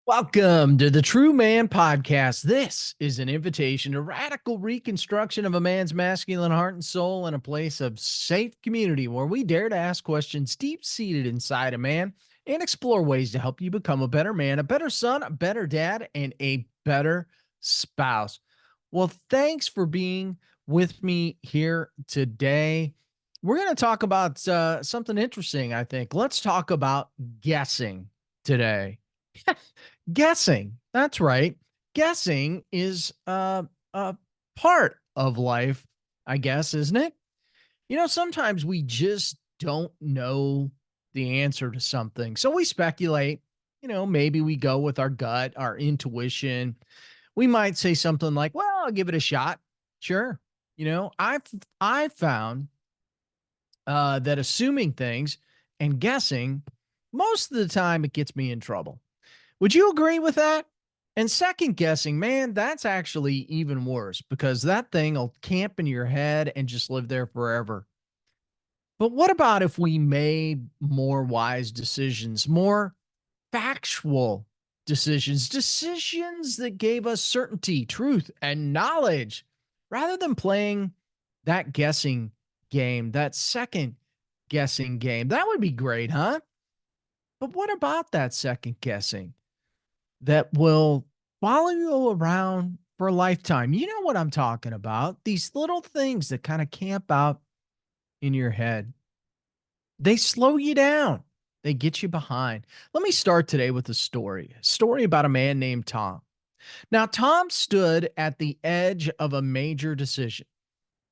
Welcome to the True Man Podcast. This is an invitation to radical reconstruction of a man's masculine heart and soul in a place of safe community where we dare to ask questions deep seated inside a man and explore ways to help you become a better man, a better son, a better dad, and a better spouse. Well, thanks for being with me here today. We're going to talk about something interesting, I think. Let's talk about guessing today. Guessing. That's right. Guessing is a part of life, I guess, isn't it? Sometimes we just don't know the answer to something. So we speculate, maybe we go with our gut, our intuition. We might say something like, "Well, I'll give it a shot." Sure. I've found that assuming things and guessing most of the time it gets me in trouble. Would you agree with that? And second guessing, man, that's actually even worse because that thing will camp in your head and just live there forever. But what about if we made more wise decisions, more factual decisions, decisions that gave us certainty, truth, and knowledge rather than playing that guessing game, that second guessing game? That would be great, huh? But what about that second guessing that will follow you around for a lifetime? You know what I'm talking about. These little things that kind of camp out in your head. They slow you down. They get you behind. Let me start today with a story about a man named Tom. Now, Tom stood at the edge of a major decision.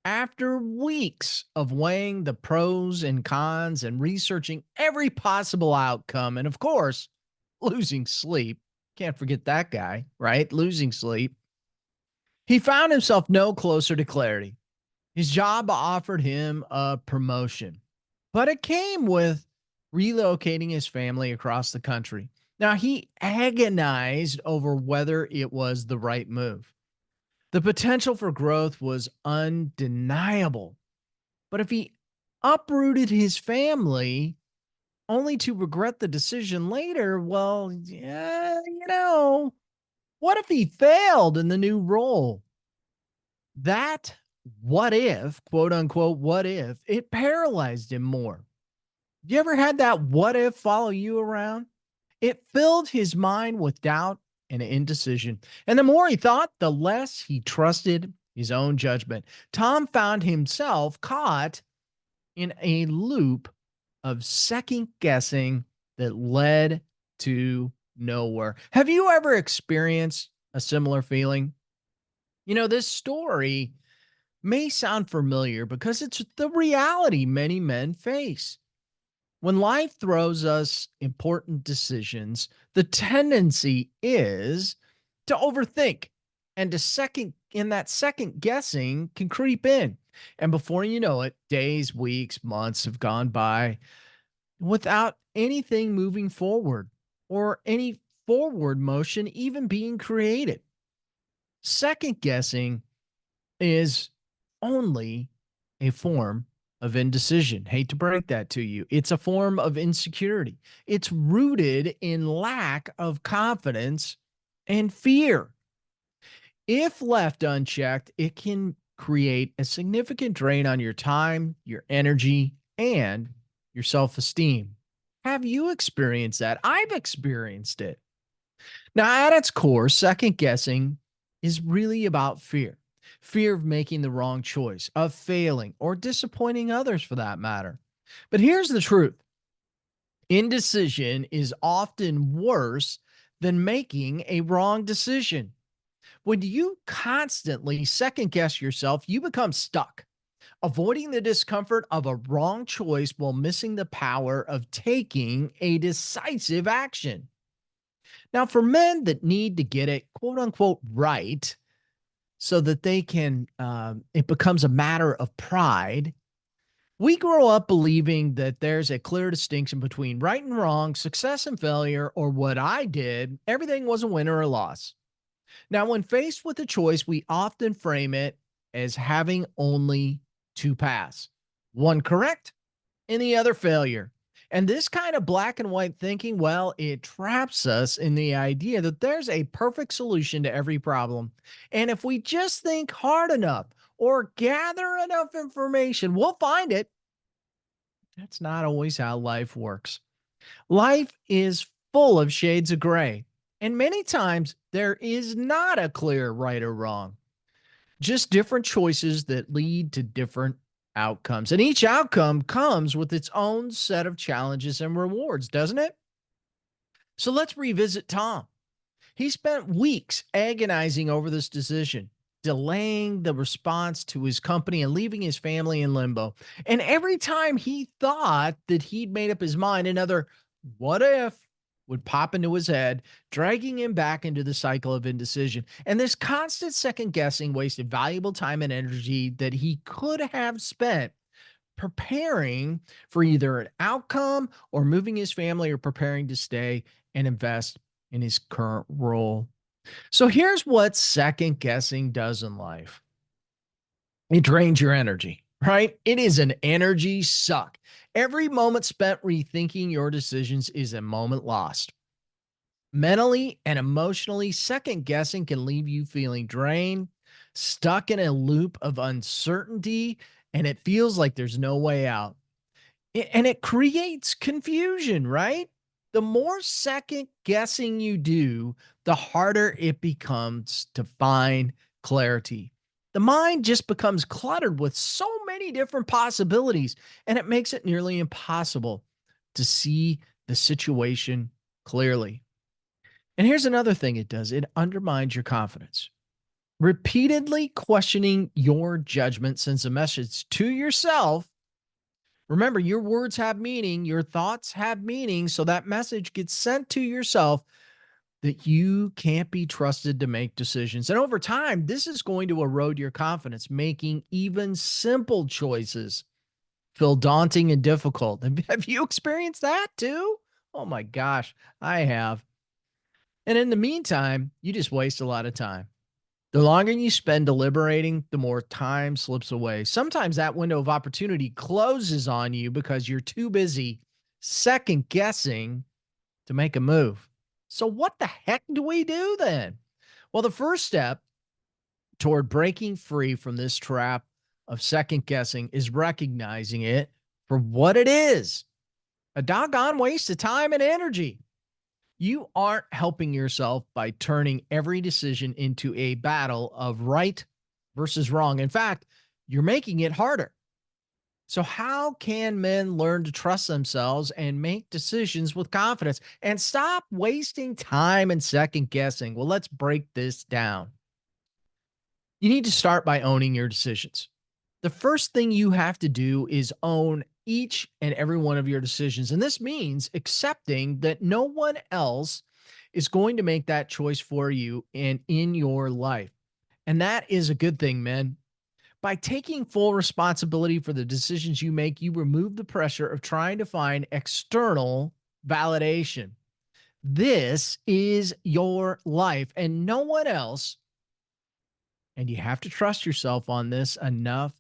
After weeks of weighing the pros and cons and researching every possible outcome, and of course, losing sleep, can't forget that guy, right? Losing sleep. He found himself no closer to clarity. His job offered him a promotion, but it came with relocating his family across the country. Now, he agonized over whether it was the right move. The potential for growth was undeniable. But if he uprooted his family only to regret the decision later, well, yeah, what if he failed in the new role? That what if, quote unquote, what if, it paralyzed him more. You ever had that what if follow you around? It filled his mind with doubt and indecision. And the more he thought, the less he trusted his own judgment. Tom found himself caught in a loop of second guessing that led to nowhere. Have you ever experienced a similar feeling? This story may sound familiar because it's the reality many men face. When life throws us important decisions, the tendency is to overthink and that second guessing can creep in. And before you know it, days, weeks, months have gone by without anything moving forward or any forward motion even being created. Second guessing is only a form of indecision. Hate to break that to you. It's a form of insecurity. It's rooted in lack of confidence and fear. If left unchecked, it can create a significant drain on your time, your energy, and your self esteem. Have you experienced that? I've experienced it. Now, at its core, second guessing is really about fear of making the wrong choice, of failing, or disappointing others for that matter. But here's the truth: indecision is often worse than making a wrong decision. When you constantly second guess yourself, you become stuck, avoiding the discomfort of a wrong choice while missing the power of taking a decisive action. Now, for men that need to get it quote unquote right, so that they can, it becomes a matter of pride. We grow up believing that there's a clear distinction between right and wrong, success and failure, or what I did. Everything was a win or a loss. Now, when faced with a choice, we often frame it as having only two paths, one correct and the other failure. And this kind of black and white thinking, well, it traps us in the idea that there's a perfect solution to every problem. And if we just think hard enough or gather enough information, we'll find it. That's not always how life works. Life is full of shades of gray. And many times there is not a clear right or wrong, just different choices that lead to different outcomes. And each outcome comes with its own set of challenges and rewards, doesn't it? So let's revisit Tom. He spent weeks agonizing over this decision, delaying the response to his company and leaving his family in limbo. And every time he thought that he'd made up his mind, another what if would pop into his head, dragging him back into the cycle of indecision. And this constant second guessing wasted valuable time and energy that he could have spent preparing for either an outcome or moving his family or preparing to stay and invest in his current role. So here's what second guessing does in life: it drains your energy, right? It is an energy suck. Every moment spent rethinking your decisions is a moment lost. Mentally and emotionally, second guessing can leave you feeling drained, stuck in a loop of uncertainty, and it feels like there's no way out. And it creates confusion, right? The more second guessing you do, the harder it becomes to find clarity. The mind just becomes cluttered with so many different possibilities, and it makes it nearly impossible to see the situation clearly. And here's another thing it does: it undermines your confidence. Repeatedly questioning your judgment sends a message to yourself. Remember, your words have meaning, your thoughts have meaning. So that message gets sent to yourself that you can't be trusted to make decisions. And over time, this is going to erode your confidence, making even simple choices feel daunting and difficult. Have you experienced that too? Oh my gosh, I have. And in the meantime, you just waste a lot of time. The longer you spend deliberating, the more time slips away. Sometimes that window of opportunity closes on you because you're too busy second guessing to make a move. So, what the heck do we do then? Well, the first step toward breaking free from this trap of second guessing is recognizing it for what it is: a doggone waste of time and energy. You aren't helping yourself by turning every decision into a battle of right versus wrong. In fact, you're making it harder. So, how can men learn to trust themselves and make decisions with confidence and stop wasting time and second guessing? Well, let's break this down. You need to start by owning your decisions. The first thing you have to do is own each and every one of your decisions. And this means accepting that no one else is going to make that choice for you and in your life. And that is a good thing, men. By taking full responsibility for the decisions you make, you remove the pressure of trying to find external validation. This is your life and no one else. And you have to trust yourself on this enough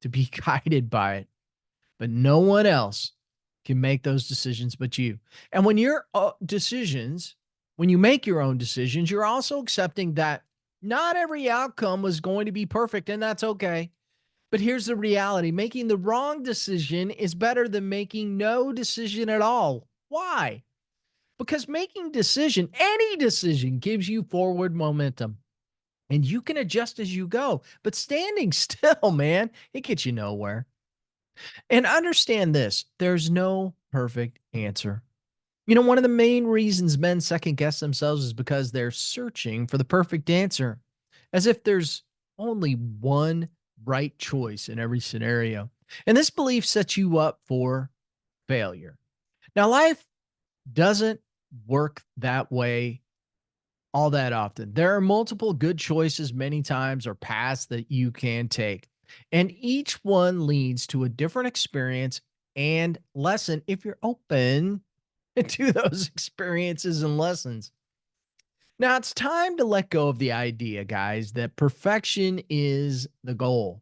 to be guided by it. But no one else can make those decisions but you. And when your decisions, when you make your own decisions, you're also accepting that not every outcome was going to be perfect, and that's okay. But here's the reality: making the wrong decision is better than making no decision at all. Why? Because making decision, any decision, gives you forward momentum and you can adjust as you go. But standing still, man, it gets you nowhere. And understand this: there's no perfect answer. One of the main reasons men second guess themselves is because they're searching for the perfect answer, as if there's only one right choice in every scenario. And this belief sets you up for failure. Now, life doesn't work that way all that often. There are multiple good choices many times or paths that you can take. And each one leads to a different experience and lesson if you're open to those experiences and lessons. Now it's time to let go of the idea, guys, that perfection is the goal.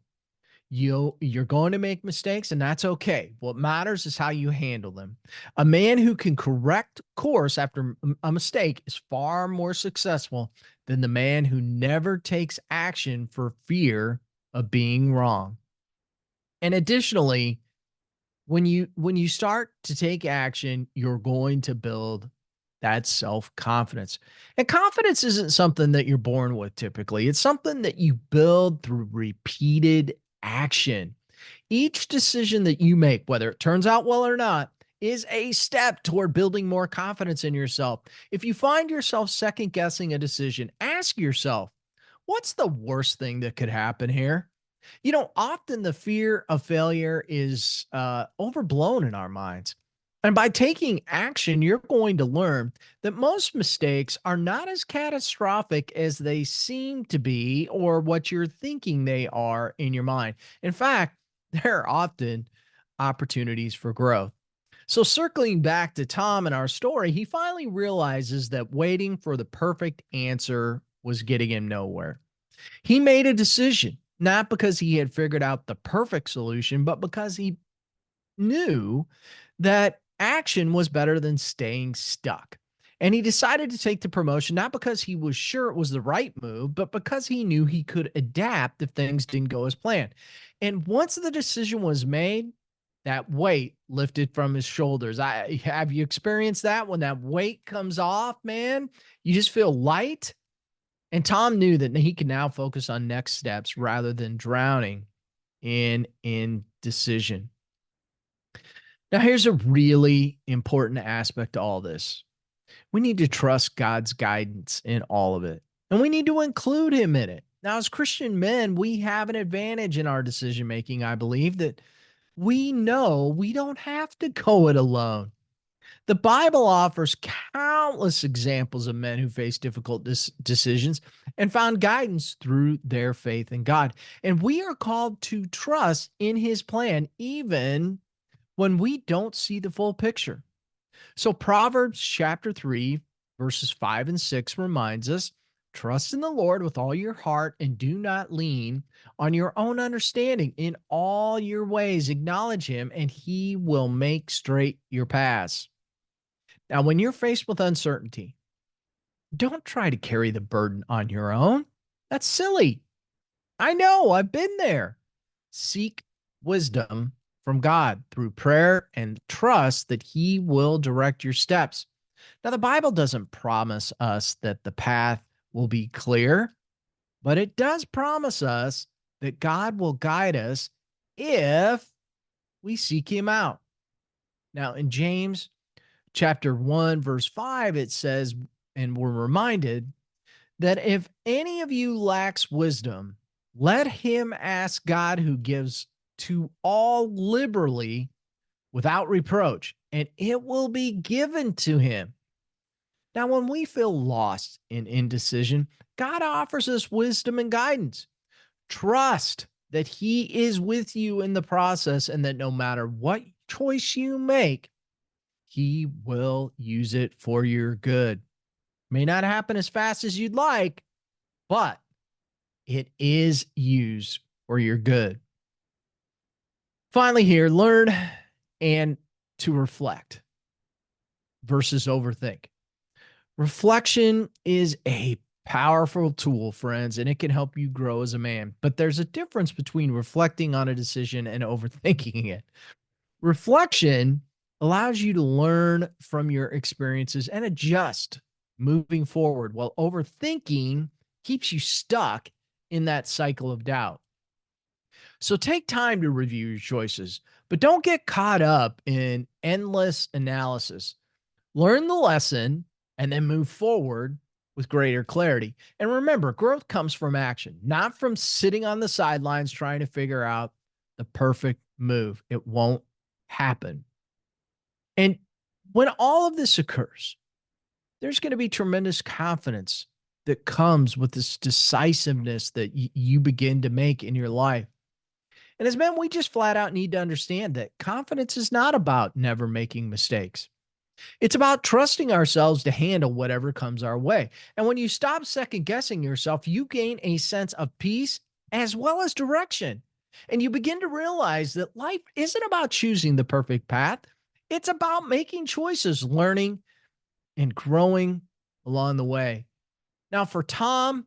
You're going to make mistakes, and that's okay. What matters is how you handle them. A man who can correct course after a mistake is far more successful than the man who never takes action for fear of being wrong. And additionally, when you start to take action, you're going to build that self-confidence. And confidence isn't something that you're born with typically. It's something that you build through repeated action. Each decision that you make, whether it turns out well or not, is a step toward building more confidence in yourself. If you find yourself second guessing a decision, ask yourself, what's the worst thing that could happen here? Often the fear of failure is overblown in our minds. And by taking action, you're going to learn that most mistakes are not as catastrophic as they seem to be or what you're thinking they are in your mind. In fact, there are often opportunities for growth. So, circling back to Tom and our story, he finally realizes that waiting for the perfect answer was getting him nowhere. He made a decision, not because he had figured out the perfect solution, but because he knew that action was better than staying stuck. And he decided to take the promotion not because he was sure it was the right move, but because he knew he could adapt if things didn't go as planned. And once the decision was made, that weight lifted from his shoulders. I have you experienced that when that weight comes off, man? You just feel light. And Tom knew that he could now focus on next steps rather than drowning in indecision. Now, here's a really important aspect to all this. We need to trust God's guidance in all of it, and we need to include Him in it. Now, as Christian men, we have an advantage in our decision making, I believe, that we know we don't have to go it alone. The Bible offers countless examples of men who faced difficult decisions and found guidance through their faith in God. And we are called to trust in His plan, even when we don't see the full picture. So, Proverbs chapter 3, verses 5 and 6 reminds us, trust in the Lord with all your heart and do not lean on your own understanding. In all your ways, acknowledge Him, and He will make straight your paths. Now, when you're faced with uncertainty, don't try to carry the burden on your own. That's silly. I know, I've been there. Seek wisdom from God through prayer and trust that He will direct your steps. Now, the Bible doesn't promise us that the path will be clear, but it does promise us that God will guide us if we seek Him out. Now, in James chapter 1, verse 5, it says, and we're reminded that if any of you lacks wisdom, let him ask God who gives to all liberally without reproach, and it will be given to him. Now, when we feel lost in indecision, God offers us wisdom and guidance. Trust that He is with you in the process and that no matter what choice you make, He will use it for your good. May not happen as fast as you'd like, but it is used for your good. Finally, here, learn and to reflect versus overthink. Reflection is a powerful tool, friends, and it can help you grow as a man. But there's a difference between reflecting on a decision and overthinking it. Reflection allows you to learn from your experiences and adjust moving forward, while overthinking keeps you stuck in that cycle of doubt. So take time to review your choices, but don't get caught up in endless analysis. Learn the lesson and then move forward with greater clarity. And remember, growth comes from action, not from sitting on the sidelines trying to figure out the perfect move. It won't happen. And when all of this occurs, there's going to be tremendous confidence that comes with this decisiveness that you begin to make in your life. And as men, we just flat out need to understand that confidence is not about never making mistakes. It's about trusting ourselves to handle whatever comes our way. And when you stop second guessing yourself, you gain a sense of peace as well as direction. And you begin to realize that life isn't about choosing the perfect path, it's about making choices, learning, and growing along the way. Now, for Tom,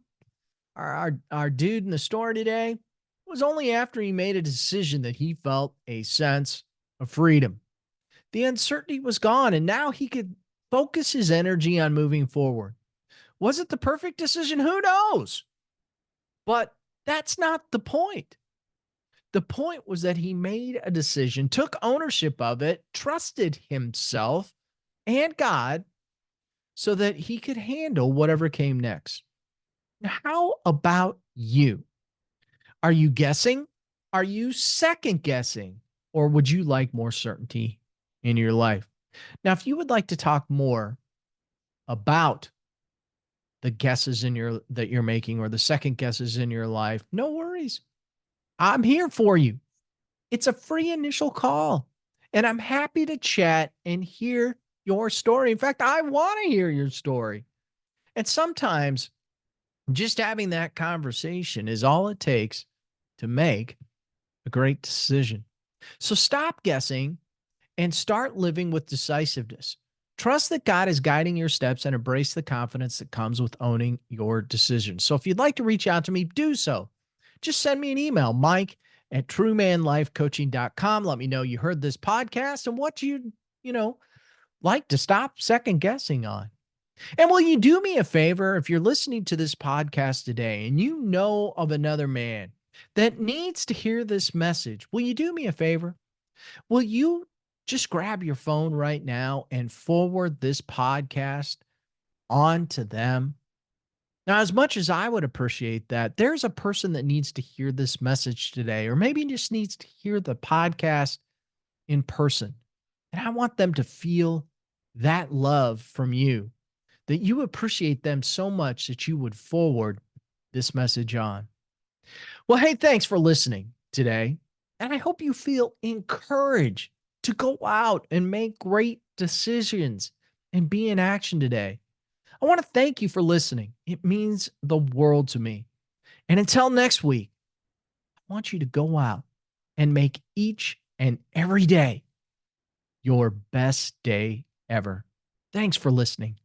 our dude in the store today, it was only after he made a decision that he felt a sense of freedom. The uncertainty was gone, and now he could focus his energy on moving forward. Was it the perfect decision? Who knows? But that's not the point. The point was that he made a decision, took ownership of it, trusted himself and God so that he could handle whatever came next. Now, how about you? Are you guessing? Are you second guessing? Or would you like more certainty in your life? Now, if you would like to talk more about the guesses in your that you're making or the second guesses in your life, no worries. I'm here for you. It's a free initial call, and I'm happy to chat and hear your story. In fact, I want to hear your story. And sometimes just having that conversation is all it takes to make a great decision. So stop guessing and start living with decisiveness. Trust that God is guiding your steps and embrace the confidence that comes with owning your decisions. So if you'd like to reach out to me, do so. Just send me an email, Mike at truemanlifecoaching.com. Let me know you heard this podcast and what you like to stop second guessing on. And will you do me a favor if you're listening to this podcast today and you know of another man that needs to hear this message? Will you do me a favor? Will you just grab your phone right now and forward this podcast on to them? Now, as much as I would appreciate that, there's a person that needs to hear this message today, or maybe just needs to hear the podcast in person. And I want them to feel that love from you, that you appreciate them so much that you would forward this message on. Well, hey, thanks for listening today. And I hope you feel encouraged to go out and make great decisions and be in action today. I want to thank you for listening. It means the world to me. And until next week, I want you to go out and make each and every day your best day ever. Thanks for listening.